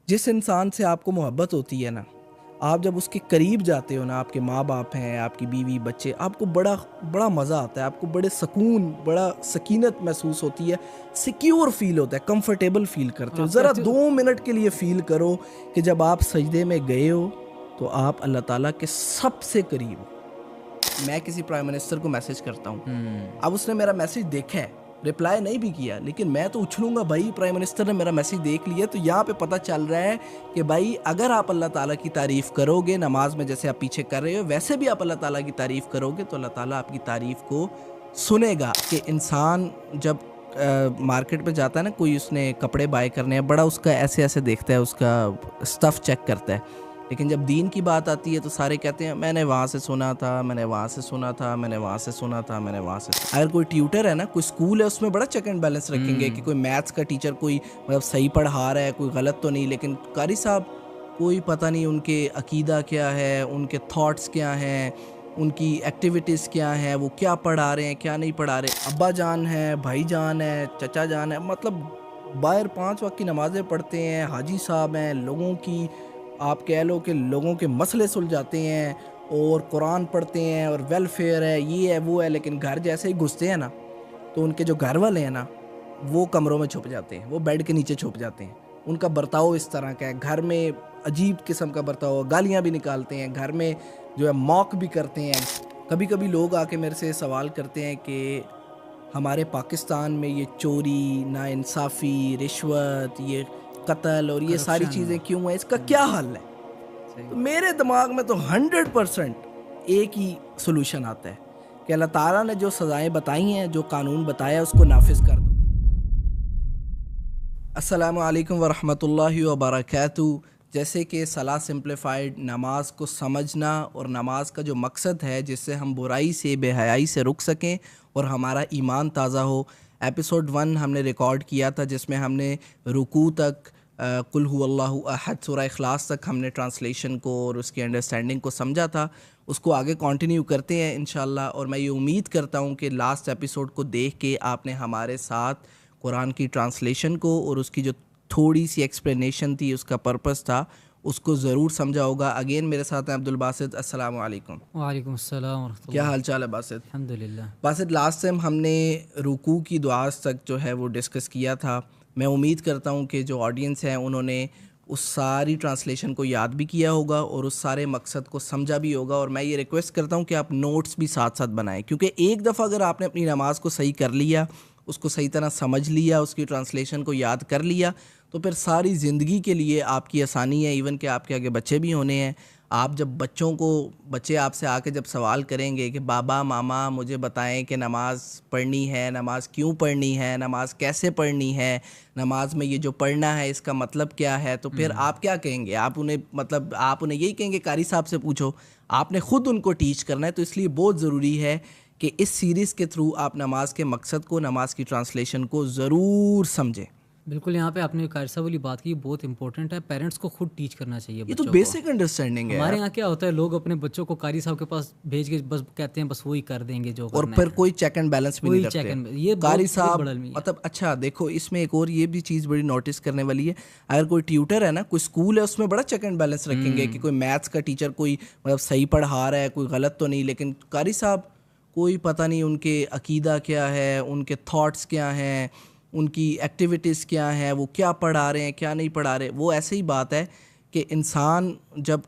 जिस इंसान से आपको मोहब्बत होती है ना, आप जब उसके करीब जाते हो ना, आपके माँ बाप हैं, आपकी बीवी बच्चे, आपको बड़ा बड़ा मज़ा आता है, आपको बड़े सुकून, बड़ा सकीनत महसूस होती है, सिक्योर फील होता है, कंफर्टेबल फील और करते हो। आप ज़रा कहते हो 2 मिनट के लिए फ़ील करो कि जब आप सजदे में गए हो तो आप अल्लाह ताला के सबसे करीब हो। मैं किसी प्राइम मिनिस्टर को मैसेज करता हूँ, अब उसने मेरा मैसेज देखा है, रिप्लाई नहीं भी किया, लेकिन मैं तो उछलूंगा भाई, प्राइम मिनिस्टर ने मेरा मैसेज देख लिया। तो यहाँ पे पता चल रहा है कि भाई अगर आप अल्लाह ताला की तारीफ़ करोगे नमाज में, जैसे आप पीछे कर रहे हो, वैसे भी आप अल्लाह ताला की तारीफ़ करोगे तो अल्लाह ताला आपकी तारीफ़ को सुनेगा। कि इंसान जब मार्केट में जाता है ना, कोई उसने कपड़े बाय करने हैं, बड़ा उसका ऐसे ऐसे देखता है, उसका स्टफ़ चेक करता है, लेकिन जब दीन की बात आती है तो सारे कहते हैं मैंने वहाँ से सुना था, मैंने वहाँ से सुना था, मैंने वहाँ से सुना था, मैंने वहाँ से अगर कोई ट्यूटर है ना, कोई स्कूल है, उसमें बड़ा चेक एंड बैलेंस रखेंगे कि कोई मैथ्स का टीचर कोई मतलब सही पढ़ा रहा है, कोई गलत तो नहीं। लेकिन कारी साहब कोई पता नहीं उनके अकीदा क्या है, उनके थॉट्स क्या हैं, उनकी एक्टिविटीज़ क्या हैं, वो क्या पढ़ा रहे हैं, क्या नहीं पढ़ा रहे। अब्बा जान है, भाई जान है, चचा जान है, मतलब बाहर 5 वक्त की नमाज़ें पढ़ते हैं, हाजी साहब हैं, लोगों की आप कह लो कि लोगों के मसले सुलझाते हैं और कुरान पढ़ते हैं और वेलफेयर है, ये है वो है। लेकिन घर जैसे ही घुसते हैं ना, तो उनके जो घर वाले हैं ना, वो कमरों में छुप जाते हैं, वो बेड के नीचे छुप जाते हैं। उनका बर्ताव इस तरह का है, घर में अजीब किस्म का बर्ताव, गालियाँ भी निकालते हैं, घर में जो है मॉक भी करते हैं। कभी कभी लोग आके मेरे से सवाल करते हैं कि हमारे पाकिस्तान में ये चोरी, नाइंसाफ़ी, रिश्वत, ये कत्ल और ये सारी करप्शन। चीज़ें क्यों हैं, इसका क्या हल है? सही तो बात। मेरे दिमाग में तो 100% एक ही सोल्यूशन आता है कि अल्लाह ताला ने जो सज़ाएं बताई हैं, जो कानून बताया, उसको नाफिज कर दो। अस्सलामु अलैकुम वरहमतुल्लाहि वबरकातुहू। जैसे कि सलाह सिंप्लीफाइड, नमाज को समझना और नमाज का जो मकसद है जिससे हम बुराई से, बेहयाई से रुक सकें और हमारा ईमान ताज़ा हो। एपिसोड 1 हमने रिकॉर्ड किया था जिसमें हमने रुकू तक, कुल हुवल्लाहु अहद, सूरह इखलास तक हमने ट्रांसलेशन को और उसकी अंडरस्टैंडिंग को समझा था। उसको आगे कंटिन्यू करते हैं इंशाल्लाह। और मैं ये उम्मीद करता हूँ कि लास्ट एपिसोड को देख के आपने हमारे साथ कुरान की ट्रांसलेशन को और उसकी जो थोड़ी सी एक्सप्लेनेशन थी, उसका पर्पस था, उसको ज़रूर समझा होगा। अगेन मेरे साथ हैं अब्दुल बासित। अस्सलाम वालेकुम। वालेकुम अस्सलाम क्या वरहमतुल्लाह। हाल चाल है बासित? अल्हम्दुलिल्लाह। बासित, लास्ट टाइम हमने रुकू की दुआस तक जो है वो डिस्कस किया था। मैं उम्मीद करता हूँ कि जो ऑडियंस है उन्होंने उस सारी ट्रांसलेशन को याद भी किया होगा और उस सारे मकसद को समझा भी होगा। और मैं ये रिक्वेस्ट करता हूँ कि आप नोट्स भी साथ साथ बनाएं, क्योंकि एक दफ़ा अगर आपने अपनी नमाज को सही कर लिया, उसको सही तरह समझ लिया, उसकी ट्रांसलेशन को याद कर लिया, तो फिर सारी ज़िंदगी के लिए आपकी आसानी है। इवन कि आपके आगे बच्चे भी होने हैं, आप जब बच्चे आपसे आके जब सवाल करेंगे कि बाबा मामा मुझे बताएं कि नमाज़ पढ़नी है, नमाज क्यों पढ़नी है, नमाज कैसे पढ़नी है, नमाज में ये जो पढ़ना है इसका मतलब क्या है, तो फिर आप क्या कहेंगे? आप उन्हें यही कहेंगे कारी साहब से पूछो। आपने ख़ुद उनको टीच करना है। तो इसलिए बहुत ज़रूरी है कि इस सीरीज़ के थ्रू आप नमाज के मकसद को, नमाज की ट्रांसलेशन को ज़रूर समझें। बिल्कुल, यहाँ पे आपने कारी साहब वाली बात की, बहुत इंपॉर्टेंट है। पेरेंट्स को खुद टीच करना चाहिए ये तो बच्चों को। बेसिक अंडरस्टैंडिंग है हमारे यार। यहाँ क्या होता है, लोग अपने बच्चों को कारी साहब के पास भेज के बस कहते हैं बस वही कर देंगे जो और करना फिर है। कोई चेक एंड बैलेंस भी नहीं वही चेक रखते एंड, ये कारी बहुत बहुत साहब। बड़ा अलमिया है। मतलब अच्छा देखो, इसमें एक और ये भी चीज़ बड़ी नोटिस करने वाली है। अगर कोई ट्यूटर है ना, कोई स्कूल है, उसमें बड़ा चेक एंड बैलेंस रखेंगे कि कोई मैथ्स का टीचर कोई मतलब सही पढ़ा रहा है, कोई गलत तो नहीं। लेकिन कारी साहब कोई पता नहीं उनके अकीदा क्या है, उनके थॉट्स क्या हैं, उनकी एक्टिविटीज़ क्या हैं, वो क्या पढ़ा रहे हैं, क्या नहीं पढ़ा रहे। वो ऐसे ही बात है कि इंसान जब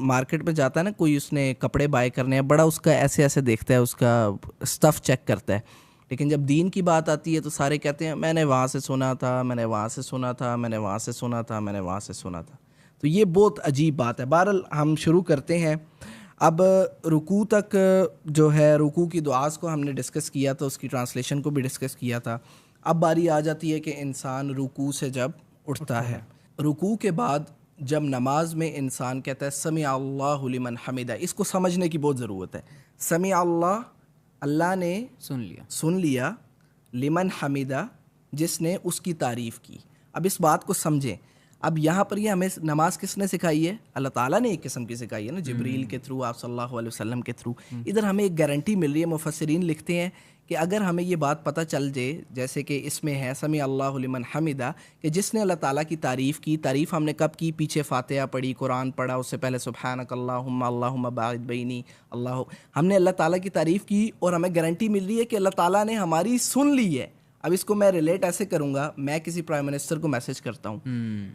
मार्केट में जाता है ना, कोई उसने कपड़े बाय करने हैं, बड़ा उसका ऐसे ऐसे देखता है, उसका स्टफ़ चेक करता है। लेकिन जब दीन की बात आती है तो सारे कहते हैं मैंने वहाँ से सुना था, मैंने वहाँ से सुना था, मैंने वहाँ से सुना था, मैंने वहाँ से सुना था। तो ये बहुत अजीब बात है। बहरहाल हम शुरू करते हैं। अब रुकू तक जो है, रुकू की दुआस को हमने डिस्कस किया था, उसकी ट्रांसलेशन को भी डिस्कस किया था। अब बारी आ जाती है कि इंसान रुकू से जब उठता है, रुकू के बाद जब नमाज में इंसान कहता है समी अल्लाहु लिमन हमिदा, इसको समझने की बहुत ज़रूरत है। समी अल्लाह, अल्लाह ने सुन लिया, लिमन हमिदा, जिसने उसकी तारीफ़ की। अब इस बात को समझें। अब यहाँ पर ये हमें नमाज किसने सिखाई है? अल्लाह ताला ने एक किस्म की सिखाई है ना, जिब्रील के थ्रू, आप सल्लल्लाहु अलैहि वसल्लम के थ्रू। इधर हमें एक गारंटी मिल रही है। मुफस्सिरीन लिखते हैं कि अगर हमें ये बात पता चल जाए, जैसे कि इसमें है समी अल्लाहु लिमन हमिदा, कि जिसने अल्लाह ताला की तारीफ़ की, तारीफ़ हमने कब की? पीछे फातिहा पढ़ी, कुरान पढ़ा, उससे पहले सुब्हानक अल्लाहुम्मा अल्लाहुम्मा बाइद बैनी अल्लाह, हमने अल्लाह ताला की तारीफ़ की और हमें गारंटी मिल रही है कि अल्लाह ताला ने हमारी सुन ली है। अब इसको मैं रिलेट ऐसे करूँगा, मैं किसी प्राइम मिनिस्टर को मैसेज करता हूँ,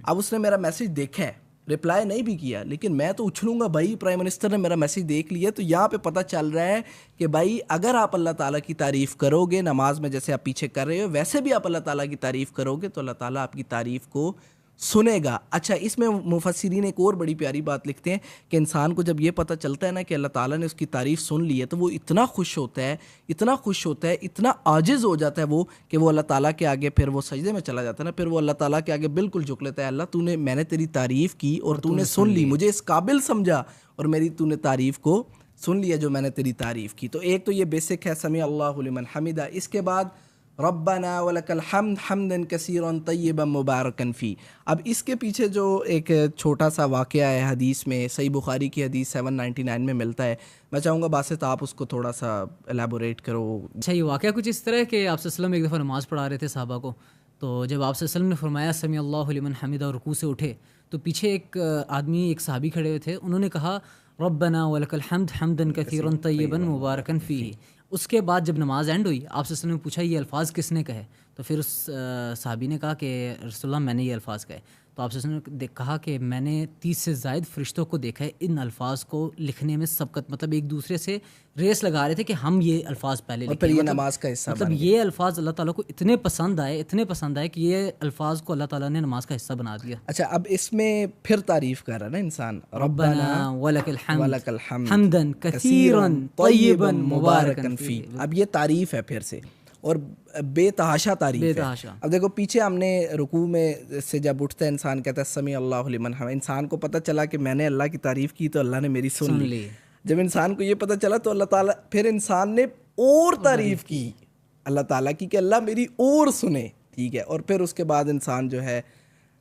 अब उसने मेरा मैसेज देखा है, रिप्लाई नहीं भी किया, लेकिन मैं तो उछलूंगा भाई प्राइम मिनिस्टर ने मेरा मैसेज देख लिया। तो यहाँ पे पता चल रहा है कि भाई अगर आप अल्लाह ताला की तारीफ़ करोगे नमाज में, जैसे आप पीछे कर रहे हो, वैसे भी आप अल्लाह ताला की तारीफ़ करोगे तो अल्लाह ताला आपकी तारीफ़ को सुनेगा। अच्छा, इसमें मुफस्सिरीन एक और बड़ी प्यारी बात लिखते हैं कि इंसान को जब ये पता चलता है ना कि अल्लाह ताला ने उसकी तारीफ़ सुन ली है, तो वो इतना खुश होता है, इतना खुश होता है, इतना आजिज़ हो जाता है वो, कि वो अल्लाह ताला के आगे फिर वो सजदे में चला जाता है ना, फिर वो अल्लाह ताला के आगे बिल्कुल झुक लेता है। अल्लाह तूने, मैंने तेरी तारीफ़ की और तूने सुन ली, मुझे इस काबिल समझा और मेरी तूने तारीफ़ को सुन लिया जो मैंने तेरी तारीफ़ की। तो एक तो ये बेसिक है समी अल्लाहु लिमन हमिदा। इसके बाद रब्बना वलकल हम्द हम्दन कसीरन तय्यबन मुबारकन फ़ी। अब इसके पीछे जो एक छोटा सा वाक़या है हदीस में, सही बुखारी की हदीस 799 में मिलता है, मैं चाहूँगा बासित आप उसको थोड़ा सा एलैबोरेट करो। अच्छा, ये वाक़या कुछ इस तरह है कि आप सल्लल्लाहु अलैहि वसल्लम एक दफ़ा नमाज़ पढ़ा रहे थे साहबा को, तो जब आप सल्लल्लाहु अलैहि वसल्लम ने फरमाया समी अल्लाहु लिमन हमिदा और रुकू से उठे, तो पीछे एक आदमी, एक सहाबी खड़े हुए थे, उन्होंने कहा रब्बना वलकल हम्द हम्दन कसीरन तय्यबन मुबारकन फ़ीही। उसके बाद जब नमाज एंड हुई, आप सल्लल्लाहु अलैहि वसल्लम ने पूछा ये अल्फाज किसने कहे, तो फिर उस सहाबी ने कहा कि रसूलुल्लाह मैंने ये अल्फाज कहे। तो आप सल्लल्लाहु अलैहि वसल्लम ने कहा कि मैंने 30 से ज़ायद फ़रिश्तों को देखा है इन अल्फाज को लिखने में सबकत, मतलब एक दूसरे से रेस लगा रहे थे कि हम ये अल्फाज पहले लिखें, फिर ये नमाज का हिस्सा मतलब ये अल्फाज अल्लाह ताला को इतने पसंद आए कि ये अल्फाज को अल्लाह ताला ने नमाज का हिस्सा बना दिया। अच्छा, अब इसमें फिर तारीफ़ कर रहा है ना इंसान, रब्बना वलकल वलकल हम्द हम्दन कसीरन तय्यबन मुबारकन फ़ी। अब ये तारीफ़ है फिर से, और बेतहाशा तारीफ़ है। अब देखो पीछे हमने रुकू में से जब उठता है इंसान कहता है समी अल्लाहु लिमन हमिदा, इंसान को पता चला कि मैंने अल्लाह की तारीफ़ की तो अल्लाह ने मेरी सुन ली। जब इंसान को ये पता चला तो अल्लाह ताला, फिर इंसान ने और तारीफ़ की अल्लाह ताला की कि अल्लाह मेरी और सुने, ठीक है, और फिर उसके बाद इंसान जो है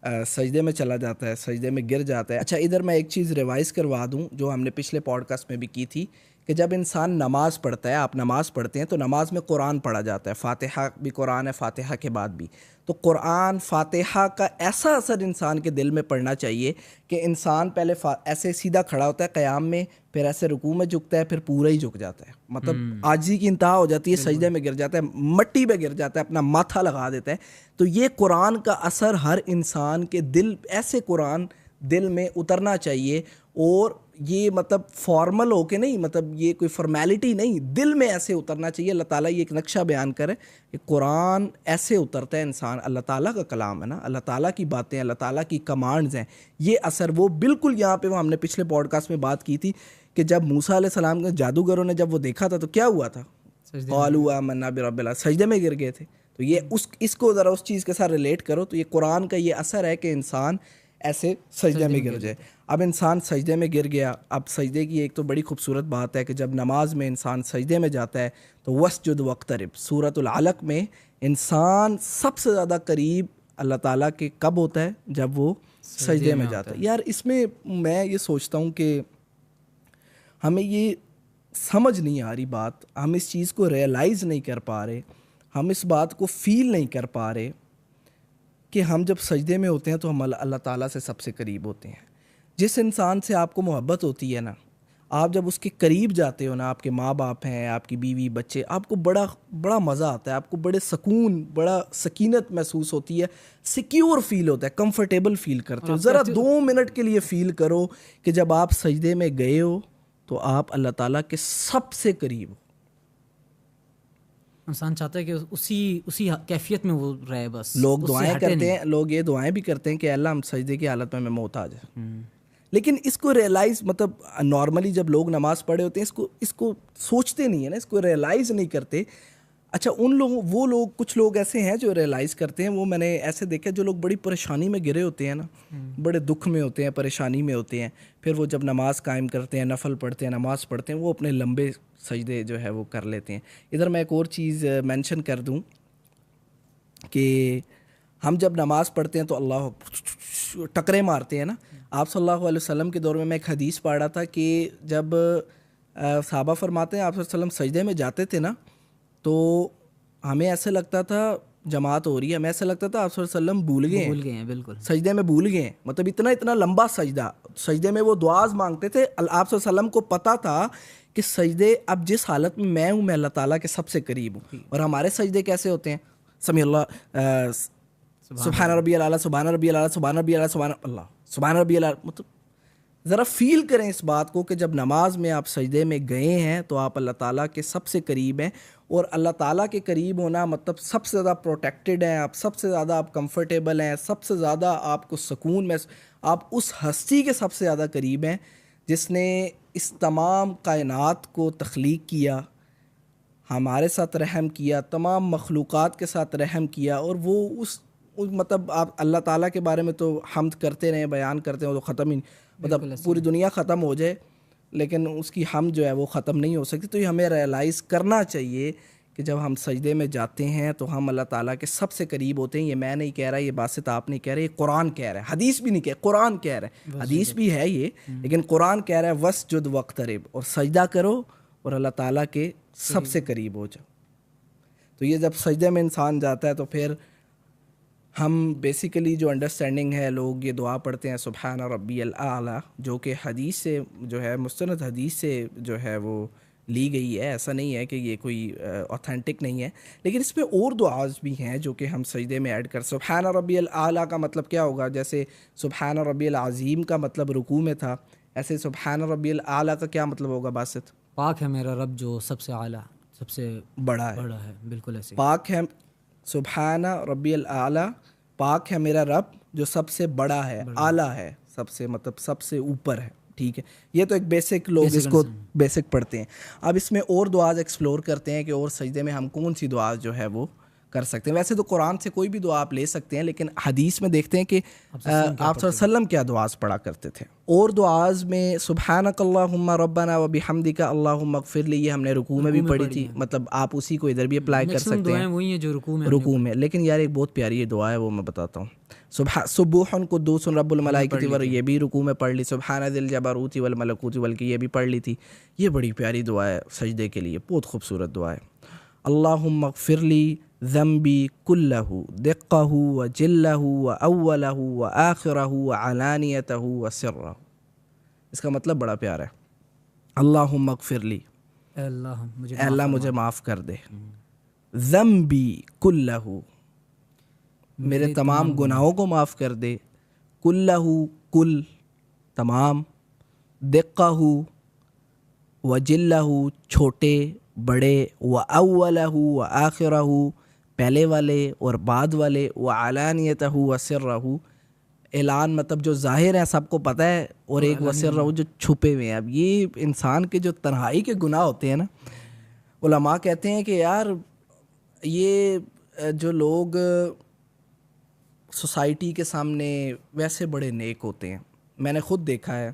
सजदे में चला जाता है, सजदे में गिर जाता है। अच्छा, इधर मैं एक चीज़ रिवाइज़ करवा दूं जो हमने पिछले पॉडकास्ट में भी की थी कि जब इंसान नमाज़ पढ़ता है, आप नमाज़ पढ़ते हैं तो नमाज में कुरान पढ़ा जाता है, फ़ातिहा भी कुरान है, फ़ातिहा के बाद भी, तो कुरान फ़ातिहा का ऐसा असर इंसान के दिल में पड़ना चाहिए कि इंसान पहले ऐसे सीधा खड़ा होता है क़याम में, फिर ऐसे रुकू में झुकता है, फिर पूरा ही झुक जाता है, मतलब आजिज़ी की इंतहा हो जाती है, सजदे में गिर जाता है, मट्टी पे गिर जाता है, अपना माथा लगा देता है। तो ये कुरान का असर हर इंसान के दिल, ऐसे कुरान दिल में उतरना चाहिए, और ये मतलब फॉर्मल हो के नहीं, मतलब ये कोई फॉर्मेलिटी नहीं, दिल में ऐसे उतरना चाहिए। अल्लाह ताला ये एक नक्शा बयान करे कि कुरान ऐसे उतरता है इंसान, अल्लाह ताला का कलाम है ना, अल्लाह ताला की बातें, अल्लाह ताला की कमांड्स हैं, ये असर वो बिल्कुल यहाँ पे वो हमने पिछले पॉडकास्ट में बात की थी कि जब मूसा अलैहिस्सलाम के जादूगरों ने जब वो देखा था तो क्या हुआ था, क़ालू आमन्ना बिरब्बिल आलमीन, सजदे में गिर गए थे। तो ये इसको ज़रा उस चीज़ के साथ रिलेट करो, तो ये कुरान का ये असर है कि इंसान ऐसे सजदे में गिर जाए। अब इंसान सजदे में गिर गया, अब सजदे की एक तो बड़ी खूबसूरत बात है कि जब नमाज में इंसान सजदे में जाता है तो वस्जुद वक्तरिब, सूरतुल अलक में इंसान सबसे ज़्यादा करीब अल्लाह ताला के कब होता है, जब वो सजदे में जाता है। यार इसमें मैं ये सोचता हूँ कि हमें ये समझ नहीं आ रही बात, हम इस चीज़ को रियलाइज़ नहीं कर पा रहे, हम इस बात को फ़ील नहीं कर पा रहे कि हम जब सजदे में होते हैं तो हम अल्लाह ताला से सबसे करीब होते हैं। जिस इंसान से आपको मोहब्बत होती है ना, आप जब उसके करीब जाते हो ना, आपके माँ बाप हैं, आपकी बीवी बच्चे, आपको बड़ा मज़ा आता है, आपको बड़े सुकून, बड़ा सकीनत महसूस होती है, सिक्योर फील होता है, कंफर्टेबल फील करते हो। ज़रा 2 मिनट के लिए फ़ील करो कि जब आप सजदे में गए हो तो आप अल्लाह ताला के सबसे करीब हो। इंसान चाहता है कि उसी कैफियत में वो रहे, बस लोग दुआएं करते हैं, लोग ये दुआएं भी करते हैं कि अल्लाह हम सजदे की हालत में मैं मोहताज है, लेकिन इसको रियलाइज़, मतलब नॉर्मली जब लोग नमाज़ पढ़े होते हैं इसको सोचते नहीं है ना, इसको रियलाइज़ नहीं करते। अच्छा, कुछ लोग ऐसे हैं जो रियलाइज़ करते हैं, वो मैंने ऐसे देखा जो लोग बड़ी परेशानी में गिरे होते हैं ना, बड़े दुख में होते हैं, परेशानी में होते हैं, फिर वो जब नमाज कायम करते हैं, नफल पढ़ते हैं, नमाज़ पढ़ते हैं, वो अपने लंबे सजदे जो है वो कर लेते हैं। इधर मैं एक और चीज़ मेंशन कर दूं कि हम जब नमाज़ पढ़ते हैं तो अल्लाह टकरे मारते हैं ना। आप सल्लल्लाहु अलैहि वसल्लम के दौर में मैं एक हदीस पढ़ रहा था कि जब सहाबा फरमाते हैं आप सल्लल्लाहु अलैहि वसल्लम सजदे में जाते थे ना, तो हमें ऐसे लगता था जमात हो रही है, हमें ऐसा लगता था आप सल्लल्लाहु अलैहि वसल्लम भूल गए हैं, बिल्कुल सजदे में भूल गए हैं। मतलब इतना इतना लंबा सजदा, सजदे में वो दुआज मांगते थे। आप सल्लल्लाहु अलैहि वसल्लम को पता था कि सजदे अब जिस हालत में मैं हूँ, मैं अल्लाह ताला के सबसे करीब हूँ। और हमारे सजदे कैसे होते हैं? समी अल्लाह, सुभान रब्बियल आला, सुभान रब्बियल आला, सुभान रब्बियल आला, सुभान अल्लाह, सुभान रब्बियल आला। मतलब ज़रा फील करें इस बात को कि जब नमाज में आप सजदे में गए हैं तो आप अल्लाह ताला के सबसे करीब हैं। और अल्लाह ताला के करीब होना मतलब सबसे ज़्यादा प्रोटेक्टेड हैं आप, सबसे ज़्यादा आप कंफर्टेबल हैं, सबसे ज़्यादा आपको सुकून में, आप उस हस्ती के सबसे ज़्यादा करीब हैं जिसने इस तमाम कायनात को तख्लीक किया, हमारे साथ रहम किया, तमाम मखलूक़ात के साथ रहम किया। और वो उस मतलब आप अल्लाह ताला के बारे में तो हम्द करते रहें, बयान करते हैं, वो तो ख़त्म ही, मतलब पूरी दुनिया ख़त्म हो जाए लेकिन उसकी हम जो है वो ख़त्म नहीं हो सकती। तो ये हमें रियलाइज़ करना चाहिए कि जब हम सजदे में जाते हैं तो हम अल्लाह ताला के सबसे करीब होते हैं। ये मैं नहीं कह रहा, ये बात आप नहीं कह रहे, ये कुरान कह रहा है, हदीस भी नहीं कह, कुरान कह रहा है। हदीस भी है ये, लेकिन कुरान कह रहा है वस्जुद वक्तरिब, और सजदा करो और अल्लाह ताला के सबसे करीब हो जाओ। तो ये जब सजदे में इंसान जाता है तो फिर हम बेसिकली जो अंडरस्टैंडिंग है, लोग ये दुआ पढ़ते हैं सुभान रब्बियल आला, जो कि हदीस से जो है मुस्तनद हदीस से जो है वो ली गई है। ऐसा नहीं है कि ये कोई ऑथेंटिक नहीं है, लेकिन इसमें और दुआज भी हैं जो कि हम सजदे में ऐड कर। सुभान रब्बियल आला का मतलब क्या होगा? जैसे सुभान रब्बियल अज़ीम का मतलब रुकू में था, ऐसे सुभान रब्बियल आला का क्या मतलब होगा बासित? पाक है मेरा रब जो सबसे आला, सबसे बड़ा है। बिल्कुल ऐसे। पाक है सुभान रब्बियल आला, पाक है मेरा रब जो सबसे बड़ा है, आला है, सबसे मतलब सबसे ऊपर है। ठीक है, ये तो एक बेसिक, लोग इसको बेसिक पढ़ते हैं। अब इसमें और दुआज एक्सप्लोर करते हैं कि और सजदे में हम कौन सी दुआज जो है वो कर सकते हैं। वैसे तो कुरान से कोई भी दुआ आप ले सकते हैं, लेकिन हदीस में देखते हैं कि आप सल्लम क्या दुआज पढ़ा करते थे। और दुआज में सुब्हानकल्लाहुम्मा रब्बना व बिहम्दिका अल्लाहुम्मा अग़फ़िरली, ये हमने रुकू में भी पढ़ी थी। मतलब आप उसी को इधर भी अप्लाई कर सकते हैं, वही है जो रुकू में। लेकिन यार एक बहुत प्यारी ये दुआ है, वो मैं बताता हूँ। सुबूहुन कुद्दूसुन रब्बुल मलाइकति वर, ये भी रुकू में पढ़ ली। सुब्हान ज़िल जबरूति वल मलकूति वल की, ये भी पढ़ ली थी। ये बड़ी प्यारी दुआ है सजदे के लिए, बहुत खूबसूरत दुआ है। अल्लाहुम्मा अग़फ़िरली ज़म्बी कुल्लहु दिक्कहु व जिल्लहु व अव्वलहु व आखिरहु व अलानियतहु व सिर्रहु। इसका मतलब बड़ा प्यारा है। अल्लाहुम्मा अग़फ़िरली, अल्लाह मुझे माफ़ कर दे, ज़म्बी कुल्लहु, मेरे तमाम गुनाहों को माफ़ कर दे, कुल्लहु कुल तमाम, दिक्कहु व जिल्लहु छोटे बड़े, व अव्वलहु व आखिरहु पहले वाले और बाद वाले, व अलानियतहु व सिर्रहु, ऐलान मतलब जो ज़ाहिर है सबको पता है, और एक व सिर्रहु जो छुपे हुए हैं। अब ये इंसान के जो तन्हाई के गुनाह होते हैं ना, उलमा कहते हैं कि यार ये जो लोग सोसाइटी के सामने वैसे बड़े नेक होते हैं, मैंने ख़ुद देखा है,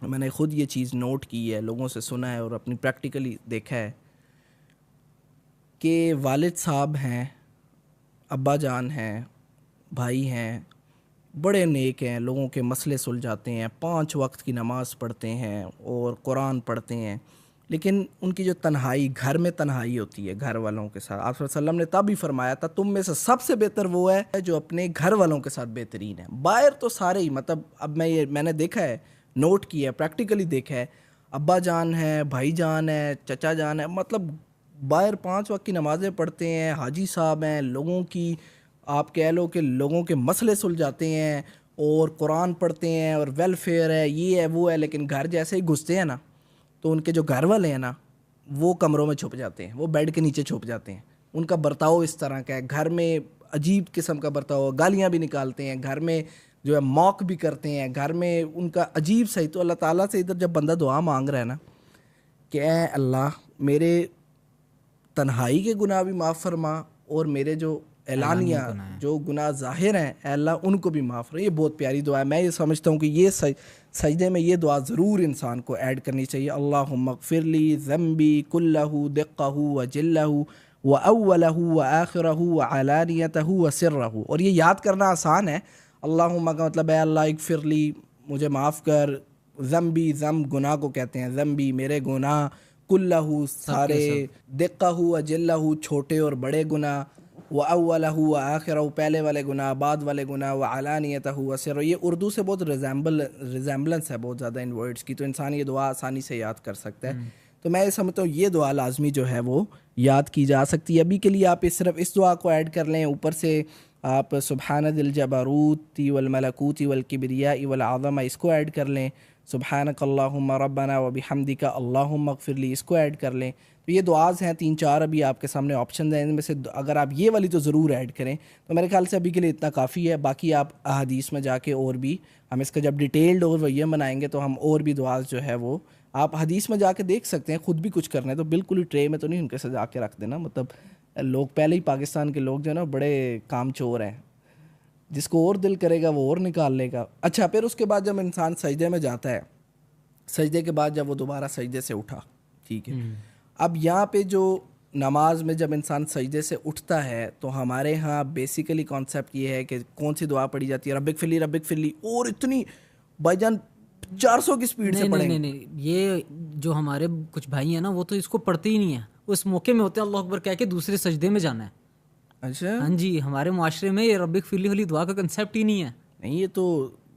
मैंने ख़ुद ये चीज़ नोट की है, लोगों से सुना है और अपनी प्रैक्टिकली देखा है कि वालिद साहब हैं, अब्बा जान हैं, भाई हैं, बड़े नेक हैं, लोगों के मसले सुलझाते हैं, 5 वक्त की नमाज़ पढ़ते हैं और कुरान पढ़ते हैं, लेकिन उनकी जो तन्हाई, घर में तन्हाई होती है घर वालों के साथ, आप सल्लल्लाहु अलैहि वसल्लम ने तब भी फरमाया था तुम में से सबसे बेहतर वो है जो अपने घर वालों के साथ बेहतरीन है। बाहर तो सारे ही, मतलब अब मैंने देखा है, नोट किया, प्रैक्टिकली देखा है, अब्बा जान है, भाई जान है, चचा जान है, मतलब बाहर 5 वक्त की नमाज़ें पढ़ते हैं, हाजी साहब हैं, लोगों की आप कह लो कि लोगों के मसले सुलझाते हैं और कुरान पढ़ते हैं और वेलफेयर है, ये है वो है, लेकिन घर जैसे ही घुसते हैं ना तो उनके जो घर वाले हैं ना वो कमरों में छुप जाते हैं, वो बेड के नीचे छुप जाते हैं। उनका बर्ताव इस तरह का है, घर में अजीब किस्म का बर्ताव, गालियाँ भी निकालते हैं, घर में जो है मॉक भी करते हैं, घर में उनका अजीब सही। तो अल्लाह ताला से इधर जब बंदा दुआ मांग रहा है ना कि ऐ अल्लाह मेरे तन्हाई के गुनाह भी माफ़ फरमा और मेरे जो एलानिया जो गुनाह ज़ाहिर हैं अल्लाह उनको भी माफ़ फरमा, ये बहुत प्यारी दुआ है। मैं ये समझता हूँ कि ये सजदे में ये दुआ ज़रूर इंसान को ऐड करनी चाहिए। अल्लाहुम्मा अग़फ़िरली ज़म्बी कुल्लहु दिक्कहु व जिल्लहु व अव्वलहु व आखिरहु व अलानियतहु व सिर्रहु। और ये याद करना आसान है, अल्लाहुम्मा का मतलब है अल्लाह इगफिरली, मुझे माफ़ कर, ज़म्बी, ज़म गुनाह को कहते हैं, ज़म्बी मेरे गुनाह, कुल्लहू सारे, दिक्कहू अजल्लहू छोटे और बड़े गुनाह, व अव्वलहू व आखिरहू पहले वाले गुनाह, बाद वाले गुनाह, व अलानियतहू व सिर्रहू। ये उर्दू से बहुत रिजेम्बलेंस है बहुत ज़्यादा इन वर्ड्स की, तो इंसान ये दुआ आसानी से याद कर सकता है। तो मैं ये समझता हूँ ये दुआ लाजमी जो है वो याद की जा सकती है। अभी के लिए आप सिर्फ इस दुआ को ऐड कर लें, ऊपर से आप सुब्हान दिल जबरूती वल मलकूती वल किब्रियाई वल आज़मा इसको ऐड कर लें, सुब्हानक अल्लाहुम्मा रब्बना व बिहम्दिका अल्लाहुम्मा इग़फिरली इसको ऐड कर लें। तो ये दुआज़ हैं 3-4 अभी आपके सामने ऑप्शन हैं, इनमें से अगर आप ये वाली तो ज़रूर ऐड करें तो मेरे ख्याल से अभी के लिए इतना काफ़ी है। बाकी आप अहादीस में जाके और भी हम इसका जब डिटेल्ड और वही बनाएंगे तो हम और भी दुआज़ जो है वो आप हदीस में जाके देख सकते हैं। ख़ुद भी कुछ करना है तो बिल्कुल ही ट्रे में तो नहीं उनके सजा के रख देना। मतलब लोग पहले ही पाकिस्तान के लोग जो है ना बड़े काम चोर हैं, जिसको और दिल करेगा वो और निकाल लेगा। अच्छा, फिर उसके बाद जब इंसान सजदे में जाता है, सजदे के बाद जब वो दोबारा सजदे से उठा, ठीक है, अब यहाँ पे जो नमाज में जब इंसान सजदे से उठता है तो हमारे यहाँ बेसिकली कॉन्सेप्ट ये है कि कौन सी दुआ पढ़ी जाती है, रब्बिक फिरली, और इतनी भाईजान 400 की स्पीड से पढ़ेंगे। नहीं, ये जो हमारे कुछ भाई हैं ना वो तो इसको पढ़ते ही नहीं है, उस मौके में होते हैं अल्लाह अकबर कह के दूसरे सजदे में जाना है। अच्छा, हाँ जी, हमारे मुआशरे में ये रब्बिक फिरली वाली दुआ का कंसेप्ट ही नहीं है। नहीं, ये तो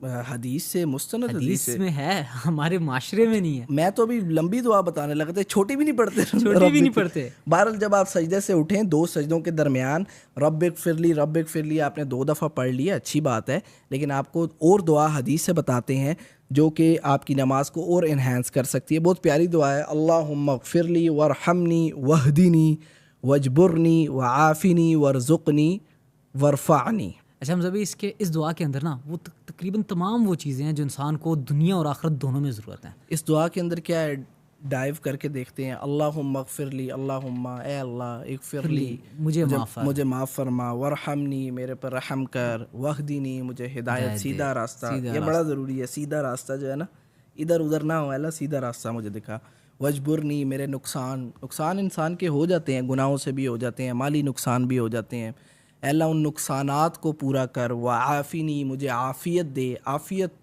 हदीस से मुस्तनद हदीस में है, हमारे माशरे में नहीं है। मैं तो अभी लंबी दुआ बताने लगा था, छोटी भी नहीं पढ़ते, छोटी भी नहीं पढ़ते। बहरहाल जब आप सजदे से उठें, 2 सजदों के दरमियान रब्बिक फिरली आपने 2 दफ़ा पढ़ लिया, अच्छी बात है, लेकिन आपको और दुआ हदीस से बताते हैं जो कि आपकी नमाज को और इन्हांस कर सकती है। बहुत प्यारी दुआ है, अल्लाहुम्मा ग़फ़िरली वरहमनी वहदिनी वजबुरनी वआफ़िनी वरज़ुक़नी वरफ़अनी। अच्छा, हम सभी इस दुआ के अंदर ना वो तकरीबन तमाम वो चीज़ें हैं जो इंसान को दुनिया और आखिरत दोनों में ज़रूरत है। इस दुआ के अंदर क्या है, डाइव करके देखते हैं। अल्लाहुम्मा ग़फ़िरली, अल्लाहुम्मा ए अल्लाह इग़फ़िरली, मुझे माफ़ फरमा, वरहमनी मेरे पर रहम कर, वहदीनी मुझे हिदायत सीधा रास्ता, ये बड़ा ज़रूरी है, सीधा रास्ता जो है ना, इधर उधर ना हो, अल्लाह सीधा रास्ता मुझे दिखा, वजबुरनी मेरे नुकसान इंसान के हो जाते हैं, गुनाहों से भी हो जाते हैं, माली नुकसान भी हो जाते हैं, अल्लाह उन नुकसानात को पूरा कर, व आफ़िनी मुझे आफ़ियत दे, आफ़ियत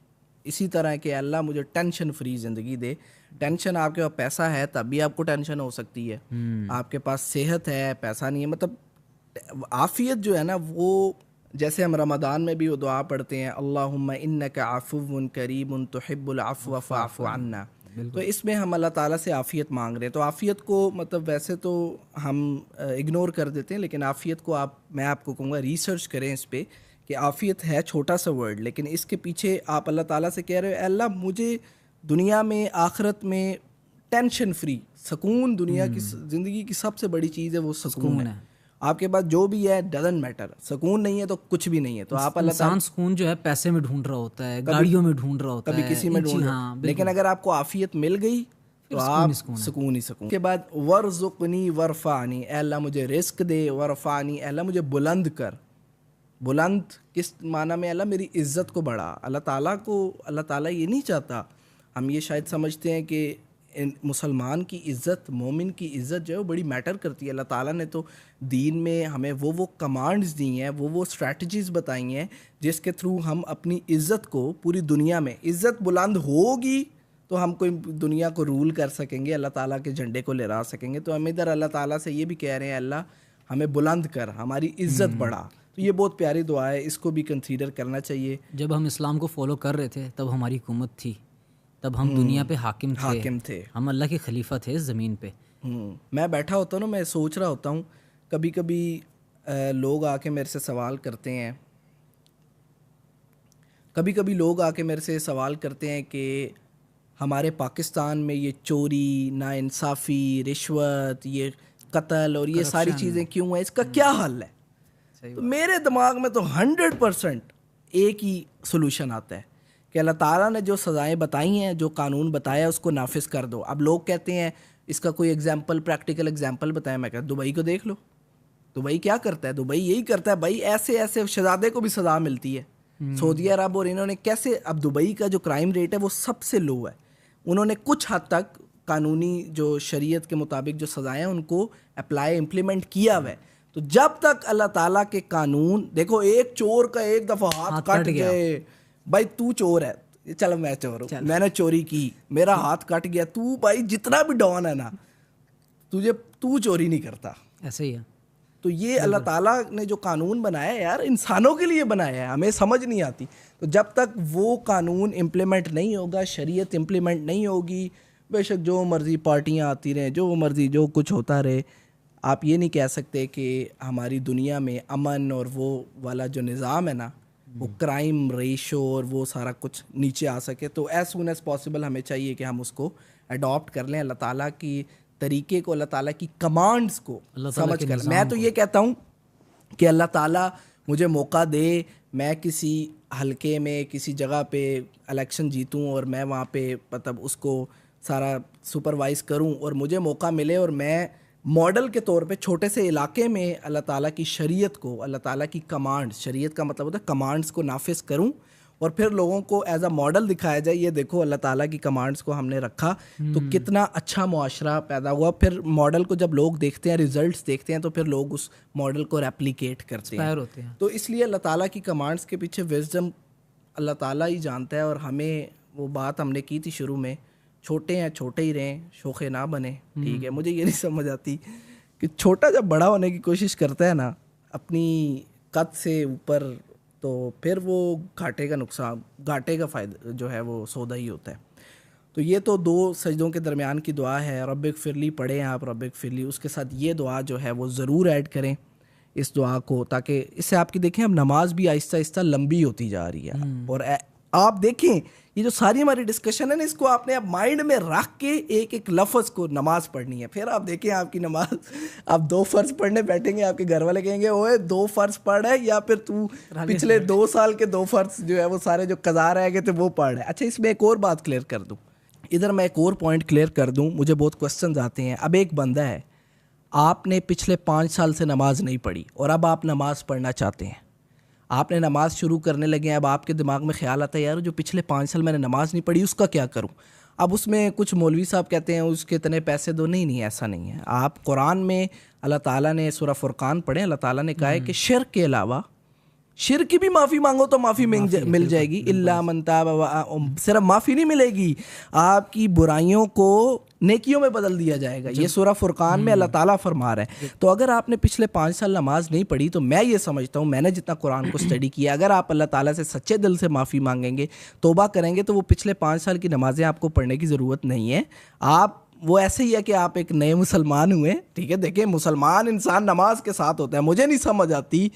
इसी तरह के अल्लाह मुझे टेंशन फ्री ज़िंदगी दे। टेंशन, आपके पास पैसा है तब भी आपको टेंशन हो सकती है, आपके पास सेहत है पैसा नहीं है, मतलब आफ़ियत जो है ना वो, जैसे हम रमज़ान में भी वो दुआ पढ़ते हैं, अल्लाहुम्मा इन्नका अफ़ुव्वुन करीमुन तुहिब्बुल अफ़्व फ़अफ़ु अन्ना, तो इसमें हम अल्लाह ताला से आफ़ियत मांग रहे हैं। तो आफ़ियत को मतलब वैसे तो हम इग्नोर कर देते हैं, लेकिन आफ़ियत को मैं आपको कहूँगा रिसर्च करें इस पे कि आफ़ियत है छोटा सा वर्ड, लेकिन इसके पीछे आप अल्लाह ताला से कह रहे हो, अल्लाह मुझे दुनिया में आखिरत में टेंशन फ्री सुकून, दुनिया की ज़िंदगी की सबसे बड़ी चीज़ है वो सुकून है। आपके पास जो भी है डजंट मैटर, सुकून नहीं है तो कुछ भी नहीं है। तो आप अल्लाह ताला, इंसान सुकून जो है पैसे में ढूंढ रहा होता है, गाड़ियों में ढूंढ रहा होता है, कभी किसी में ढूंढ रहा है, लेकिन अगर आपको आफ़ियत मिल गई तो आप सुकून ही सुकून। के बाद वरज़ुक़नी वरफ़अनी, अल्लाह मुझे रिस्क दे, वरफ़अनी अल्लाह मुझे बुलंद कर। बुलंद किस माना में, अल्लाह मेरी इज़्ज़त को बढ़ा। अल्लाह ताला ये नहीं चाहता, हम ये शायद समझते हैं कि मुसलमान की इज़्ज़त, मोमिन की इज़्ज़त जो है वो बड़ी मैटर करती है। अल्लाह ताला ने तो दीन में हमें वो कमांड्स दी हैं, वो स्ट्रैटेजीज़ बताई हैं जिसके थ्रू हम अपनी इज़्ज़त को पूरी दुनिया में, इज़्ज़त बुलंद होगी तो हम कोई दुनिया को रूल कर सकेंगे, अल्लाह ताला के झंडे को लहरा सकेंगे। तो हम इधर अल्लाह ताला से ये भी कह रहे हैं, अल्लाह हमें बुलंद कर, हमारी इज़्ज़त बढ़ा। तो ये बहुत प्यारी दुआ है, इसको भी कंसीडर करना चाहिए। जब हम इस्लाम को फॉलो कर रहे थे तब हमारी हुकूमत थी, तब हम दुनिया पे हाकिम थे, हम अल्लाह के खलीफा थे ज़मीन पे। मैं बैठा होता हूँ ना, मैं सोच रहा होता हूँ, कभी कभी लोग आके मेरे से सवाल करते हैं, कि हमारे पाकिस्तान में ये चोरी, नाइंसाफ़ी, रिश्वत, ये कत्ल और ये सारी चीज़ें क्यों हैं, इसका क्या हल है? तो मेरे दिमाग में तो 100% एक ही सोल्यूशन आता है कि अल्लाह ताला ने जो सज़ाएं बताई हैं, जो कानून बताया है, उसको नाफिज कर दो। अब लोग कहते हैं इसका कोई एग्जाम्पल, प्रैक्टिकल एग्जाम्पल बताएं। मैं कहता दुबई को देख लो, दुबई क्या करता है, दुबई यही करता है भाई, ऐसे ऐसे शहजादे को भी सज़ा मिलती है। सऊदी अरब और इन्होंने कैसे, अब दुबई का जो क्राइम रेट है वो सबसे लो है, उन्होंने कुछ हद तक कानूनी जो शरीयत के मुताबिक जो सज़ाएं उनको अप्लाई इम्प्लीमेंट किया हुआ है। तो जब तक अल्लाह ताला के कानून, देखो एक चोर का एक दफ़ा हाथ कट गए, भाई तू चोर है, चलो मैं चोर हूँ, मैंने चोरी की, मेरा हाथ कट गया, तू भाई जितना भी डॉन है ना, तू चोरी नहीं करता। ऐसे ही है। तो ये अल्लाह ताला ने जो कानून बनाया है यार, इंसानों के लिए बनाया है, हमें समझ नहीं आती। तो जब तक वो कानून इम्प्लीमेंट नहीं होगा, शरीयत इम्प्लीमेंट नहीं होगी, बेशक जो मर्ज़ी पार्टियाँ आती रहें, जो मर्ज़ी जो कुछ होता रहे, आप ये नहीं कह सकते कि हमारी दुनिया में अमन और वो वाला जो निज़ाम है ना, वो क्राइम रेशो और वो सारा कुछ नीचे आ सके। तो एज सून एज़ पॉसिबल हमें चाहिए कि हम उसको अडॉप्ट कर लें, अल्लाह ताला की तरीके को, अल्लाह ताला की कमांड्स को समझ कर। मैं तो ये कहता हूँ कि अल्लाह ताला मुझे मौका दे, मैं किसी हलके में किसी जगह पे इलेक्शन जीतूँ और मैं वहाँ पे मतलब उसको सारा सुपरवाइज़ करूँ और मुझे मौका मिले और मैं मॉडल के तौर पे छोटे से इलाके में अल्लाह ताला की शरीयत को, अल्लाह ताला की कमांड, शरीयत का मतलब होता है कमांड्स को नाफिज करूं और फिर लोगों को एज अ मॉडल दिखाया जाए, ये देखो अल्लाह ताला की कमांड्स को हमने रखा, तो कितना अच्छा मुआशरा पैदा हुआ। फिर मॉडल को जब लोग देखते हैं, रिजल्ट्स देखते हैं, तो फिर लोग उस मॉडल को रेप्लिकेट करते हैं। तो इसलिए अल्लाह ताला की कमांड्स के पीछे विजडम अल्लाह ताला ही जानता है। और हमें वो बात हमने की थी शुरू में, छोटे हैं छोटे ही रहें, शोखे ना बने, ठीक है। मुझे ये नहीं समझ आती कि छोटा जब बड़ा होने की कोशिश करता है ना अपनी कद से ऊपर, तो फिर वो घाटे का नुकसान, घाटे का फ़ायदा जो है वो सौदा ही होता है। तो ये तो 2 सजदों के दरमियान की दुआ है, रब्बिक फिरली पढ़ें आप, रब्बिक फिरली, उसके साथ ये दुआ जो है वो ज़रूर ऐड करें इस दुआ को, ताकि इससे आपकी देखें अब नमाज भी आहिस्ता आहिस्ता लंबी होती जा रही है। और आप देखें ये जो सारी हमारी डिस्कशन है ना, इसको आपने अब माइंड में रख के एक एक लफ्ज़ को नमाज पढ़नी है। फिर आप देखें आपकी नमाज, आप 2 फ़र्ज़ पढ़ने बैठेंगे, आपके घर वाले कहेंगे ओए 2 फ़र्ज़ पढ़ है, या फिर तू पिछले 2 साल के 2 फ़र्ज़ जो है वो सारे जो कज़ा रह गए थे वो पढ़ है। अच्छा, इसमें एक और बात क्लियर कर दूँ, इधर मैं एक और पॉइंट क्लियर कर दूँ, मुझे बहुत क्वेश्चन आते हैं। अब एक बंदा है, आपने पिछले 5 साल से नमाज नहीं पढ़ी और अब आप नमाज पढ़ना चाहते हैं, आपने नमाज शुरू करने लगे हैं, अब आपके दिमाग में ख्याल आता है यार जो पिछले 5 साल मैंने नमाज नहीं पढ़ी उसका क्या करूं। अब उसमें कुछ मौलवी साहब कहते हैं उसके इतने पैसे दो, नहीं ऐसा नहीं है। आप कुरान में अल्लाह ताला ने सूरह फुरकान पढ़े, अल्लाह ताला ने कहा है कि शिर्क के अलावा, शिर्क की भी माफ़ी मांगो तो माफ़ी मिल जाएगी, इल्ला मन ताब, सिर्फ माफ़ी नहीं मिलेगी, आपकी बुराइयों को नेकियों में बदल दिया जाएगा। ये सूरह फुरकान में अल्लाह ताला फरमा रहा है। तो अगर आपने पिछले 5 साल नमाज नहीं पढ़ी, तो मैं ये समझता हूँ, मैंने जितना कुरान को स्टडी किया, अगर आप अल्लाह ताला से सच्चे दिल से माफ़ी मांगेंगे, तौबा करेंगे, तो वो पिछले 5 साल की नमाजें आपको पढ़ने की ज़रूरत नहीं है। आप वो ऐसे ही है कि आप एक नए मुसलमान हुए, ठीक है। देखिए मुसलमान इंसान नमाज के साथ होता है। मुझे नहीं समझ आती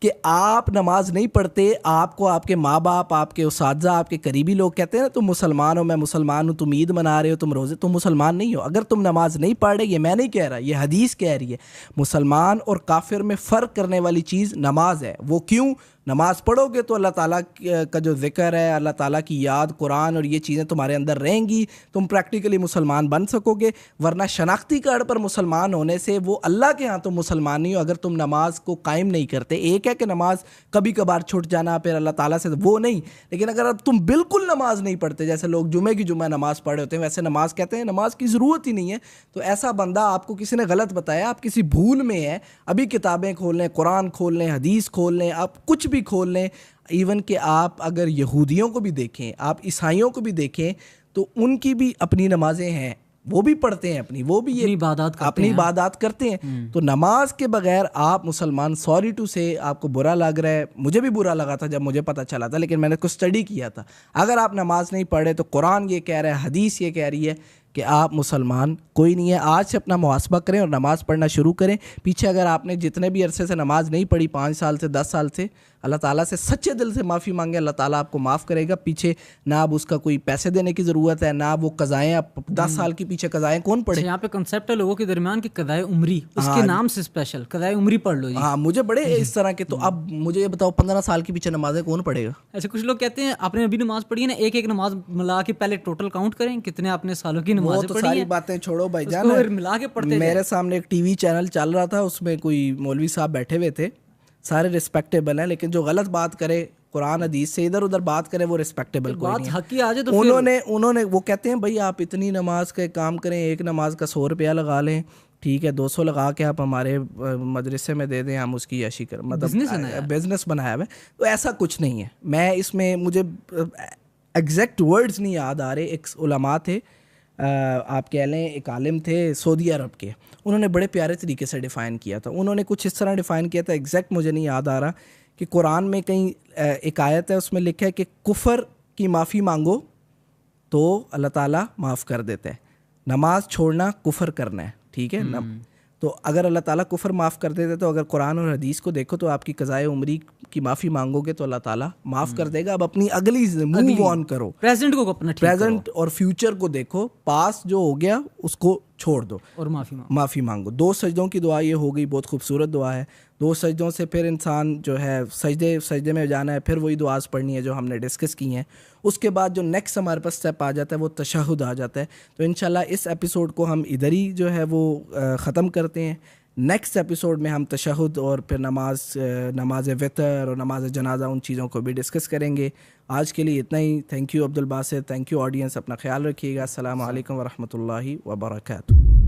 कि आप नमाज नहीं पढ़ते, आपको आपके माँ बाप, आपके उस्ताद, आपके करीबी लोग कहते हैं ना तुम मुसलमान हो, मैं मुसलमान हूँ, तुम ईद मना रहे हो, तुम रोज़े, तुम मुसलमान नहीं हो। अगर तुम नमाज नहीं पढ़ रहे, ये मैं नहीं कह रहा, ये हदीस कह रही है, मुसलमान और काफिर में फ़र्क करने वाली चीज़ नमाज है। वो क्यों? नमाज पढ़ोगे तो अल्लाह ताला का जो ज़िक्र है, अल्लाह ताला की याद, कुरान और ये चीज़ें तुम्हारे अंदर रहेंगी, तुम प्रैक्टिकली मुसलमान बन सकोगे। वरना शनाख्ती कार्ड पर मुसलमान होने से वो अल्लाह के यहाँ तो मुसलमान नहीं हो अगर तुम नमाज को कायम नहीं करते। एक है कि नमाज कभी कभार छूट जाना फिर अल्लाह ताला से, वो नहीं। लेकिन अगर अब तुम बिल्कुल नमाज नहीं पढ़ते, जैसे लोग जुमे की जुमा नमाज पढ़े होते हैं, वैसे नमाज कहते हैं नमाज की ज़रूरत ही नहीं है, तो ऐसा बंदा, आपको किसी ने गलत बताया, आप किसी भूल में है, अभी किताबें खोल लें, कुरान खोल लें, हदीस खोल लें, आप कुछ भी खोल लें, इवन कि आप अगर यहूदियों को भी देखें, आप ईसाइयों को भी देखें, तो उनकी भी अपनी नमाजें हैं, वो भी पढ़ते हैं अपनी, वो भी ये अपनी इबादत करते हैं। तो नमाज के बगैर आप मुसलमान, सॉरी टू से आपको बुरा लग रहा है, मुझे भी बुरा लगा था जब मुझे पता चला था, लेकिन मैंने कुछ स्टडी किया था। अगर आप नमाज नहीं पढ़े तो कुरान ये कह रहा है, हदीस ये कह रही है कि आप मुसलमान कोई नहीं है। आज से अपना मुहासबा करें और नमाज़ पढ़ना शुरू करें। पीछे अगर आपने जितने भी अरसे से नमाज़ नहीं पढ़ी, 5 साल से 10 साल से, अल्लाह ताला से सच्चे दिल से माफ़ी मांगे, अल्लाह ताला आपको माफ़ करेगा। पीछे ना अब उसका कोई पैसे देने की ज़रूरत है, ना वो कज़ाएँ, अब 10 साल के पीछे कज़ाएँ कौन पढ़े। यहाँ पे कंसेप्ट है लोगों के दरमियान कि कज़ाए उम्री, उसके नाम से स्पेशल कज़ाए उम्री पढ़ लो जी। हाँ, मुझे बड़े इस तरह के। तो अब मुझे ये बताओ 15 साल के पीछे नमाजें कौन पढ़ेगा? ऐसे कुछ लोग कहते हैं आपने अभी नमाज पढ़ी है ना, एक एक नमाज मिला के पहले टोटल काउंट करें कितने आपने सालों की नमाज पढ़ी है। सारी बातें छोड़ो भाई जान, मिला के पढ़ते। मेरे सामने एक टीवी चैनल चल रहा था, उसमें कोई मौलवी साहब बैठे हुए थे, सारे रिस्पेक्टेबल हैं, लेकिन जो गलत बात करे कुरान हदीस से इधर उधर बात करे वो रिस्पेक्टेबल कोई नहीं है। उन्होंने वो कहते हैं भाई आप इतनी नमाज का काम करें, एक नमाज का 100 रुपया लगा लें, ठीक है, 200 लगा के आप हमारे मदरसे में दे दें, हम उसकी यशी कर, मतलब बिजनेस बनाया हुआ है। तो ऐसा कुछ नहीं है। मैं इसमें, मुझे एग्जैक्ट वर्ड्स नहीं याद आ रहे। एक उलमा थे, आप कह लें एक आलिम थे सऊदी अरब के, उन्होंने बड़े प्यारे तरीके से डिफ़ाइन किया था। उन्होंने कुछ इस तरह डिफ़ाइन किया था, एग्जैक्ट मुझे नहीं याद आ रहा, कि कुरान में कहीं एक आयत है, उसमें लिखा है कि कुफ़र की माफ़ी मांगो तो अल्लाह ताला माफ़ कर देता है, नमाज छोड़ना कुफ़र करना है, ठीक है। तो अगर अल्लाह ताला कुफ़र माफ़ कर देते, तो अगर कुरान और हदीस को देखो तो आपकी क़ज़ाए उम्री की माफ़ी मांगोगे तो अल्लाह ताला माफ़ कर देगा। अब अपनी अगली मूव ऑन करो, प्रेजेंट को अपना प्रेजेंट और फ्यूचर को देखो, पास जो हो गया उसको छोड़ दो और माफ़ी मांगो। 2 सजदों की दुआ ये हो गई, बहुत खूबसूरत दुआ है। 2 सजदों से फिर इंसान जो है सजदे में जाना है, फिर वही दुआस पढ़नी है जो हमने डिस्कस की हैं। उसके बाद जो नेक्स्ट हमारे पास स्टेप आ जाता है वो तशहुद आ जाता है। तो इंशाल्लाह इस एपिसोड को हम इधर ही जो है वो ख़त्म करते हैं। नेक्स्ट एपिसोड में हम तशहुद और फिर नमाज वितर और नमाज जनाजा, उन चीज़ों को भी डिस्कस करेंगे। आज के लिए इतना ही। Thank you Abdul Basit, thank you audience, अपना ख्याल रखिएगा। अस्सलाम वालेकुम व रहमतुल्लाहि व बरकातुहू।